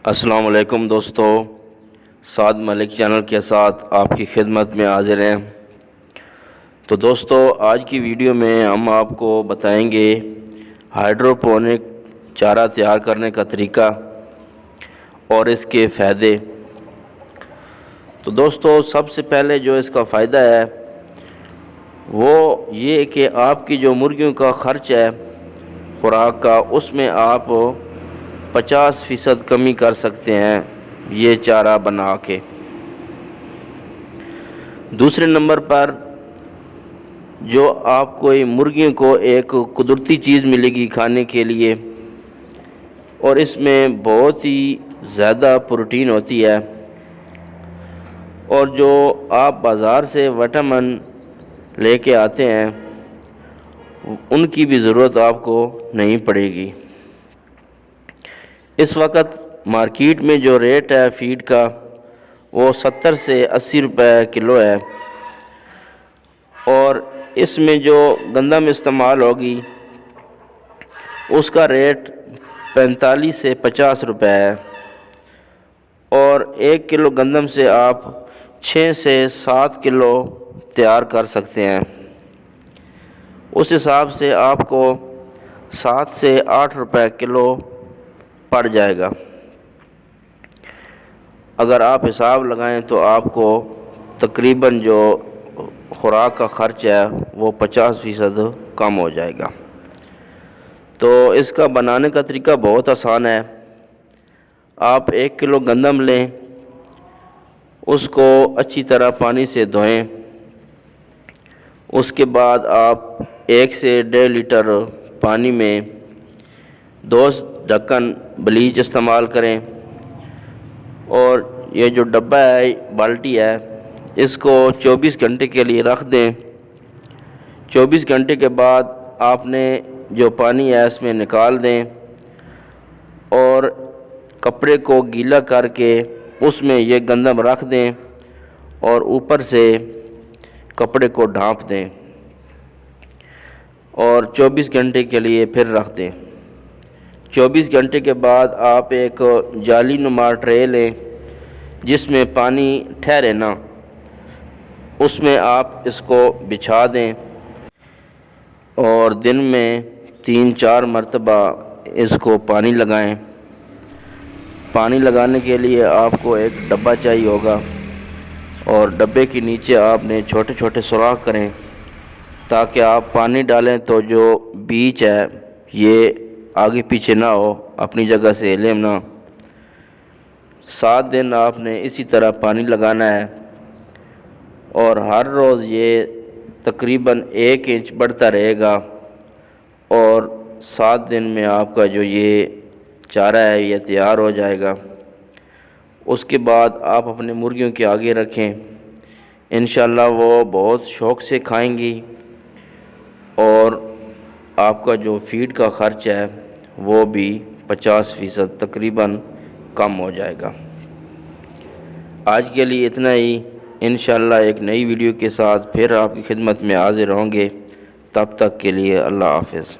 السلام علیکم دوستو، سعد ملک چینل کے ساتھ آپ کی خدمت میں حاضر ہیں۔ تو دوستو، آج کی ویڈیو میں ہم آپ کو بتائیں گے ہائیڈروپونک چارہ تیار کرنے کا طریقہ اور اس کے فائدے۔ تو دوستو، سب سے پہلے جو اس کا فائدہ ہے وہ یہ کہ آپ کی جو مرغیوں کا خرچ ہے خوراک کا، اس میں آپ 50% کمی کر سکتے ہیں یہ چارہ بنا کے۔ دوسرے نمبر پر جو آپ کو مرغیوں کو ایک قدرتی چیز ملے گی کھانے کے لیے، اور اس میں بہت ہی زیادہ پروٹین ہوتی ہے، اور جو آپ بازار سے وٹامن لے کے آتے ہیں ان کی بھی ضرورت آپ کو نہیں پڑے گی۔ اس وقت مارکیٹ میں جو ریٹ ہے فیڈ کا وہ 70 سے 80 روپے کلو ہے، اور اس میں جو گندم استعمال ہوگی اس کا ریٹ 45 سے 50 روپے ہے، اور 1 کلو گندم سے آپ 6 سے 7 کلو تیار کر سکتے ہیں۔ اس حساب سے آپ کو 7 سے 8 روپے کلو پڑ جائے گا۔ اگر آپ حساب لگائیں تو آپ کو تقریباً جو خوراک کا خرچ ہے وہ 50% کم ہو جائے گا۔ تو اس کا بنانے کا طریقہ بہت آسان ہے۔ آپ 1 کلو گندم لیں، اس کو اچھی طرح پانی سے دھوئیں، اس کے بعد آپ 1 سے 1.5 لیٹر پانی میں 2 ڈھکن بلیچ استعمال کریں، اور یہ جو ڈبہ ہے بالٹی ہے اس کو 24 گھنٹے کے لیے رکھ دیں۔ 24 گھنٹے کے بعد آپ نے جو پانی ہے اس میں نکال دیں، اور کپڑے کو گیلا کر کے اس میں یہ گندم رکھ دیں، اور اوپر سے کپڑے کو ڈھانپ دیں، اور 24 گھنٹے کے لیے پھر رکھ دیں۔ 24 گھنٹے کے بعد آپ ایک جالی نما ٹرے لیں جس میں پانی ٹھہرے نہ، اس میں آپ اس کو بچھا دیں، اور دن میں 3-4 مرتبہ اس کو پانی لگائیں۔ پانی لگانے کے لیے آپ کو ایک ڈبہ چاہیے ہوگا، اور ڈبے کے نیچے آپ نے چھوٹے چھوٹے سوراخ کریں تاکہ آپ پانی ڈالیں تو جو بیچ ہے یہ آگے پیچھے نہ ہو، اپنی جگہ سے ہلے نہ۔ 7 دن آپ نے اسی طرح پانی لگانا ہے، اور ہر روز یہ تقریباً 1 انچ بڑھتا رہے گا، اور 7 دن میں آپ کا جو یہ چارہ ہے یہ تیار ہو جائے گا۔ اس کے بعد آپ اپنے مرغیوں کے آگے رکھیں، انشاءاللہ وہ بہت شوق سے کھائیں گی، اور آپ کا جو فیڈ کا خرچ ہے وہ بھی 50% تقریباً کم ہو جائے گا۔ آج کے لیے اتنا ہی، انشاءاللہ ایک نئی ویڈیو کے ساتھ پھر آپ کی خدمت میں حاضر ہوں گے۔ تب تک کے لیے اللہ حافظ۔